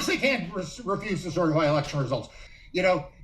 course they can't refuse to certify election results.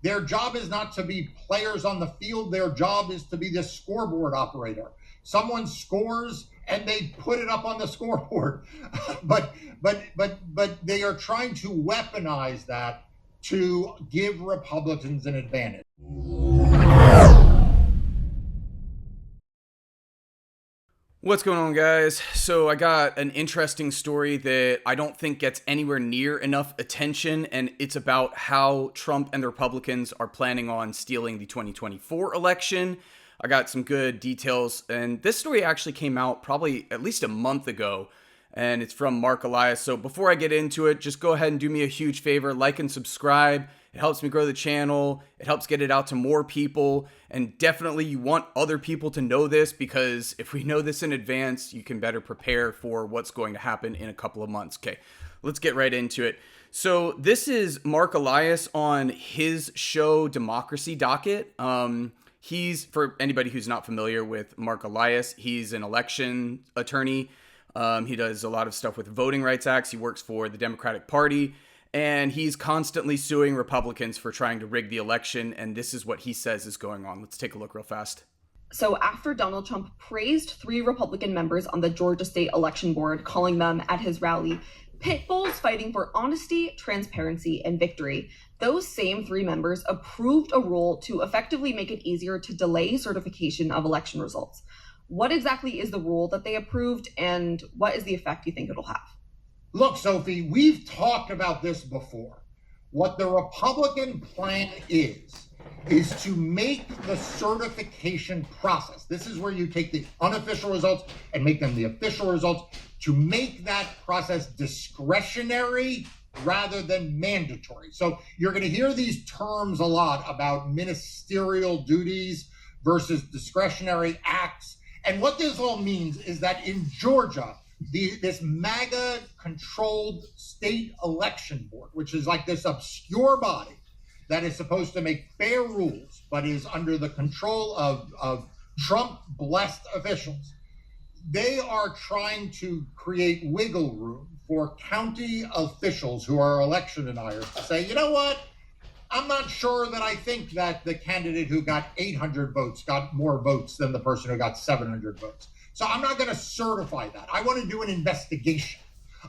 Their job is not to be players on the field. Their job is to be the scoreboard operator. Someone scores and they put it up on the scoreboard. but they are trying to weaponize that to give Republicans an advantage. What's going on, guys? So I got an interesting story that I don't think gets anywhere near enough attention, and it's about how Trump and the Republicans are planning on stealing the 2024 election. I got some good details, and this story actually came out probably at least a month ago, and it's from Mark Elias. So before I get into it, just go ahead and do me a huge favor, like and subscribe. It helps me grow the channel. It helps get it out to more people. And definitely you want other people to know this, because if we know this in advance, you can better prepare for what's going to happen in a couple of months. Okay, let's get right into it. So this is Mark Elias on his show, Democracy Docket. He's, for anybody who's not familiar with Mark Elias, he's an election attorney. He does a lot of stuff with voting rights acts. He works for the Democratic Party. And he's constantly suing Republicans for trying to rig the election. And this is what he says is going on. Let's take a look real fast. So after Donald Trump praised 3 Republican members on the Georgia State Election Board, calling them at his rally pit bulls fighting for honesty, transparency, and victory, those same 3 members approved a rule to effectively make it easier to delay certification of election results. What exactly is the rule that they approved, and what is the effect you think it'll have? Look, Sophie, we've talked about this before. What the Republican plan is to make the certification process, this is where you take the unofficial results and make them the official results, to make that process discretionary rather than mandatory. So you're going to hear these terms a lot about ministerial duties versus discretionary acts. And what this all means is that in Georgia, this MAGA-controlled state election board, which is like this obscure body that is supposed to make fair rules, but is under the control of Trump-blessed officials, they are trying to create wiggle room for county officials who are election deniers to say, you know what, I'm not sure that I think that the candidate who got 800 votes got more votes than the person who got 700 votes. So I'm not going to certify that. I want to do an investigation.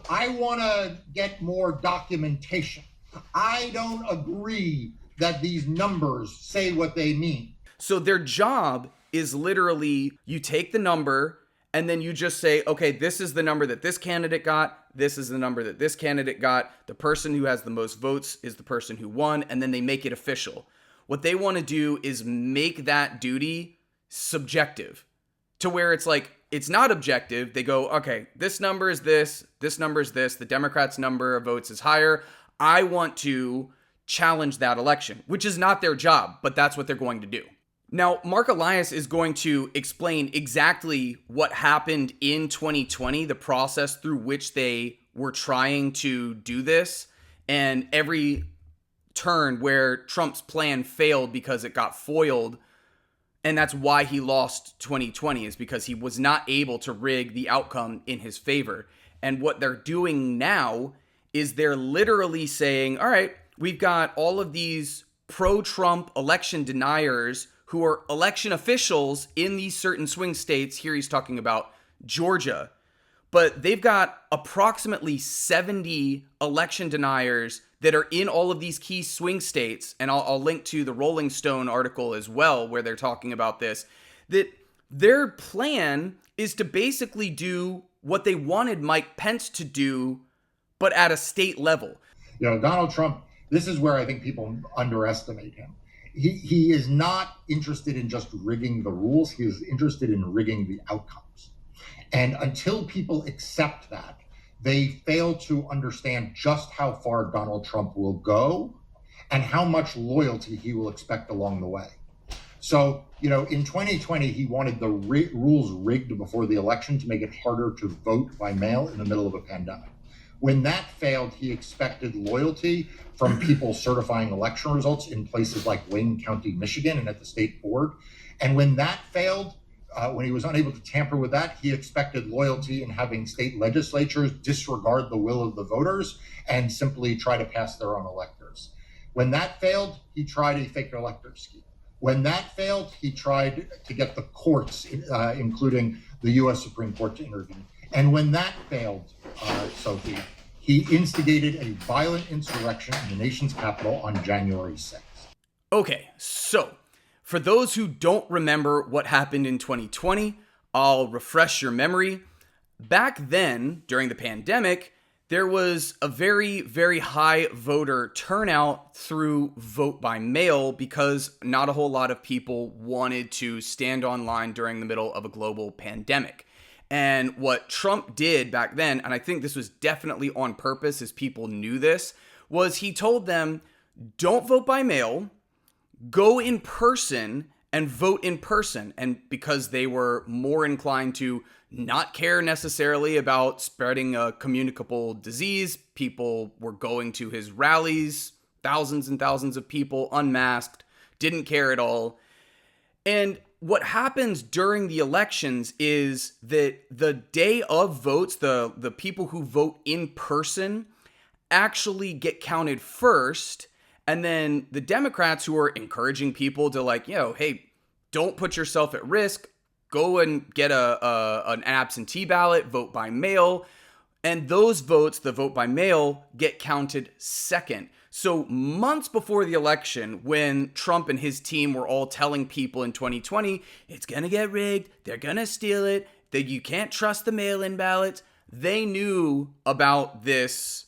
I want to get more documentation. I don't agree that these numbers say what they mean. So their job is literally, you take the number and then you just say, okay, this is the number that this candidate got. This is the number that this candidate got. The person who has the most votes is the person who won. And then they make it official. What they want to do is make that duty subjective, to where it's like, it's not objective. They go, okay, this number is this number is this, the Democrats' number of votes is higher. I want to challenge that election, which is not their job, but that's what they're going to do. Now, Mark Elias is going to explain exactly what happened in 2020, the process through which they were trying to do this, and every turn where Trump's plan failed because it got foiled. And that's why he lost 2020, is because he was not able to rig the outcome in his favor. And what they're doing now is they're literally saying, all right, we've got all of these pro-Trump election deniers who are election officials in these certain swing states. Here he's talking about Georgia. But they've got approximately 70 election deniers that are in all of these key swing states. And I'll link to the Rolling Stone article as well, where they're talking about this, that their plan is to basically do what they wanted Mike Pence to do, but at a state level. Donald Trump, this is where I think people underestimate him. He is not interested in just rigging the rules. He is interested in rigging the outcomes. And until people accept that, they fail to understand just how far Donald Trump will go and how much loyalty he will expect along the way. So, in 2020, he wanted the rules rigged before the election to make it harder to vote by mail in the middle of a pandemic. When that failed, he expected loyalty from people certifying election results in places like Wayne County, Michigan, and at the state board. And when that failed, when he was unable to tamper with that, he expected loyalty in having state legislatures disregard the will of the voters and simply try to pass their own electors. When that failed, he tried a fake elector scheme. When that failed, he tried to get the courts, including the U.S. Supreme Court, to intervene. And when that failed, Sophie, he instigated a violent insurrection in the nation's capital on January 6th. Okay, so for those who don't remember what happened in 2020, I'll refresh your memory. Back then, during the pandemic, there was a very, very high voter turnout through vote by mail because not a whole lot of people wanted to stand online during the middle of a global pandemic. And what Trump did back then, and I think this was definitely on purpose as people knew this, was he told them, don't vote by mail, go in person and vote in person. And because they were more inclined to not care necessarily about spreading a communicable disease, people were going to his rallies, thousands and thousands of people unmasked, didn't care at all. And what happens during the elections is that the day of votes, the people who vote in person actually get counted first. And then the Democrats, who are encouraging people to hey, don't put yourself at risk, go and get an absentee ballot, vote by mail. And those votes, the vote by mail, get counted second. So months before the election, when Trump and his team were all telling people in 2020, it's going to get rigged, they're going to steal it, that you can't trust the mail-in ballots, they knew about this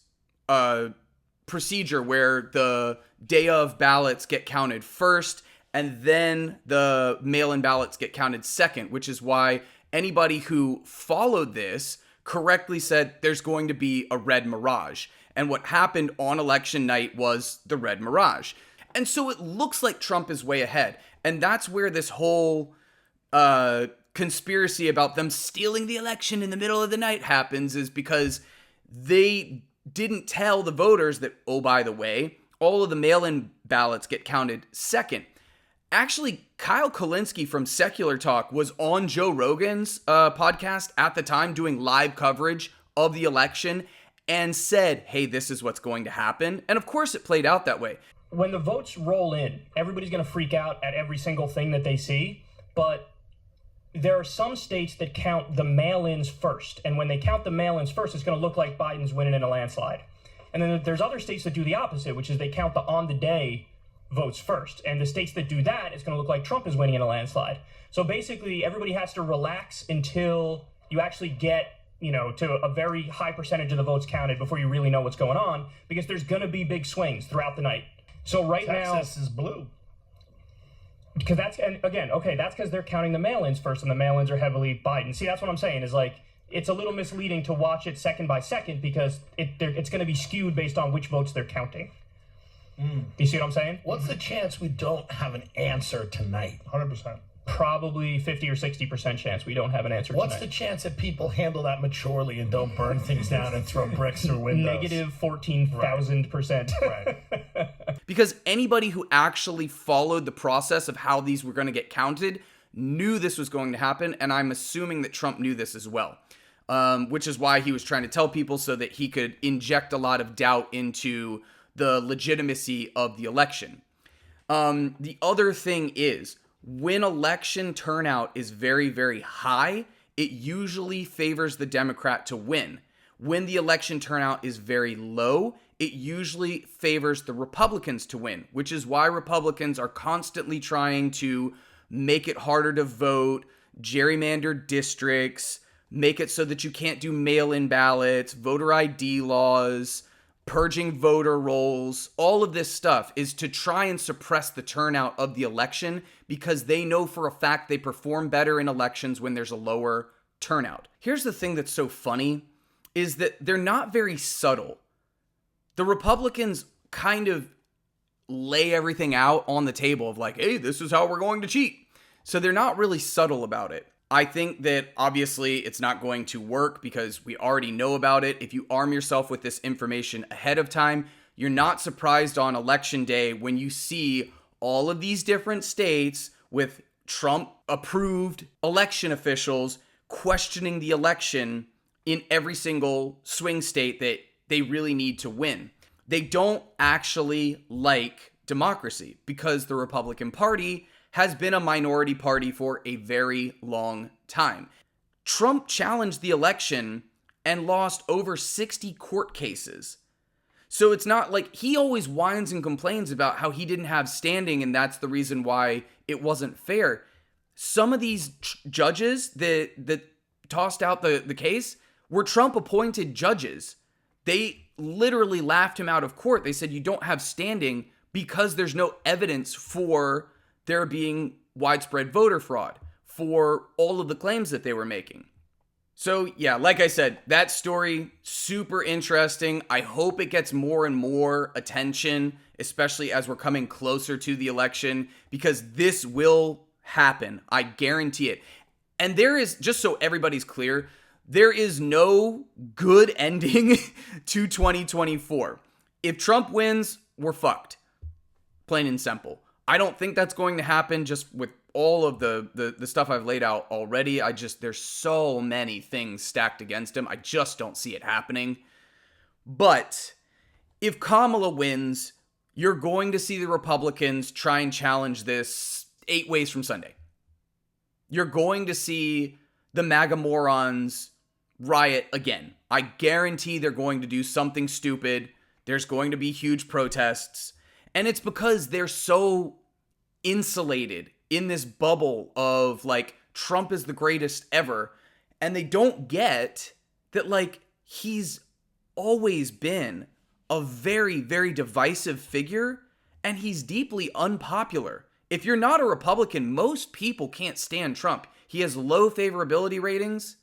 procedure where the day of ballots get counted first and then the mail-in ballots get counted second, which is why anybody who followed this correctly said there's going to be a red mirage. And what happened on election night was the red mirage. And so it looks like Trump is way ahead. And that's where this whole conspiracy about them stealing the election in the middle of the night happens, is because they didn't tell the voters that, oh, by the way, all of the mail-in ballots get counted second. Actually, Kyle Kulinski from Secular Talk was on Joe Rogan's podcast at the time doing live coverage of the election and said, hey, this is what's going to happen. And of course it played out that way. When the votes roll in, everybody's going to freak out at every single thing that they see. But there are some states that count the mail-ins first. And when they count the mail-ins first, it's going to look like Biden's winning in a landslide. And then there's other states that do the opposite, which is they count the on-the-day votes first. And the states that do that, it's going to look like Trump is winning in a landslide. So basically, everybody has to relax until you actually get, to a very high percentage of the votes counted before you really know what's going on, because there's going to be big swings throughout the night. So Texas is blue. Because that's because they're counting the mail-ins first, and the mail-ins are heavily Biden. See, that's what I'm saying, is it's a little misleading to watch it second by second, because it's going to be skewed based on which votes they're counting. You see what I'm saying? What's the chance we don't have an answer tonight? 100%. Probably 50 or 60% chance we don't have an answer What's tonight. the chance that people handle that maturely and don't burn things down and throw bricks through windows? Negative 14,000%. Right. Because anybody who actually followed the process of how these were going to get counted knew this was going to happen, and I'm assuming that Trump knew this as well, which is why he was trying to tell people so that he could inject a lot of doubt into the legitimacy of the election. The other thing is, when election turnout is very, very high, it usually favors the Democrat to win. When the election turnout is very low, it usually favors the Republicans to win, which is why Republicans are constantly trying to make it harder to vote, gerrymander districts, make it so that you can't do mail-in ballots, voter ID laws, purging voter rolls. All of this stuff is to try and suppress the turnout of the election, because they know for a fact they perform better in elections when there's a lower turnout. Here's the thing that's so funny, is that they're not very subtle. The Republicans kind of lay everything out on the table of hey, this is how we're going to cheat. So they're not really subtle about it. I think that obviously it's not going to work because we already know about it. If you arm yourself with this information ahead of time, you're not surprised on election day when you see all of these different states with Trump approved election officials questioning the election in every single swing state that they really need to win. They don't actually like democracy because the Republican Party has been a minority party for a very long time. Trump challenged the election and lost over 60 court cases. So it's not like he always whines and complains about how he didn't have standing and that's the reason why it wasn't fair. Some of these judges that tossed out the case were Trump appointed judges. They literally laughed him out of court. They said, you don't have standing because there's no evidence for there being widespread voter fraud for all of the claims that they were making. So yeah, like I said, that story, super interesting. I hope it gets more and more attention, especially as we're coming closer to the election, because this will happen. I guarantee it. And there is, just so everybody's clear, there is no good ending to 2024. If Trump wins, we're fucked. Plain and simple. I don't think that's going to happen just with all of the stuff I've laid out already. There's so many things stacked against him. I just don't see it happening. But if Kamala wins, you're going to see the Republicans try and challenge this 8 ways from Sunday. You're going to see the MAGA morons riot again. I guarantee they're going to do something stupid. There's going to be huge protests. And it's because they're so insulated in this bubble of like Trump is the greatest ever. And they don't get that like he's always been a very, very divisive figure and he's deeply unpopular. If you're not a Republican, most people can't stand Trump. He has low favorability ratings.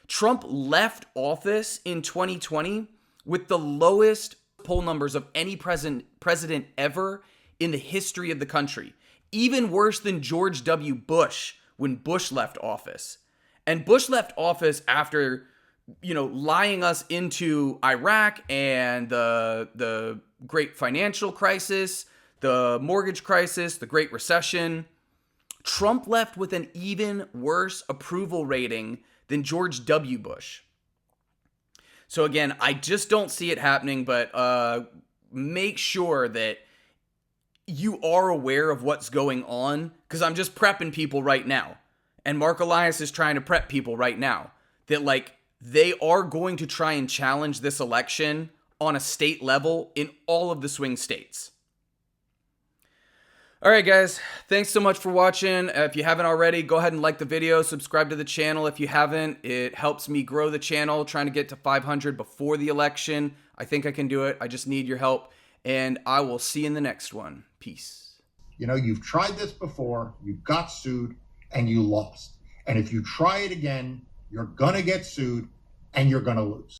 Trump left office in 2020 with the lowest poll numbers of any president ever in the history of the country. Even worse than George W. Bush when Bush left office. And Bush left office after, lying us into Iraq and the great financial crisis, the mortgage crisis, the Great Recession. Trump left with an even worse approval rating than George W. Bush. So again, I just don't see it happening, but make sure that you are aware of what's going on, because I'm just prepping people right now. And Mark Elias is trying to prep people right now that like they are going to try and challenge this election on a state level in all of the swing states. All right, guys, thanks so much for watching. If you haven't already, go ahead and like the video, subscribe to the channel if you haven't. It helps me grow the channel, trying to get to 500 before the election. I think I can do it. I just need your help, and I will see you in the next one. Peace. You've tried this before, you got sued, and you lost. And if you try it again, you're going to get sued, and you're going to lose.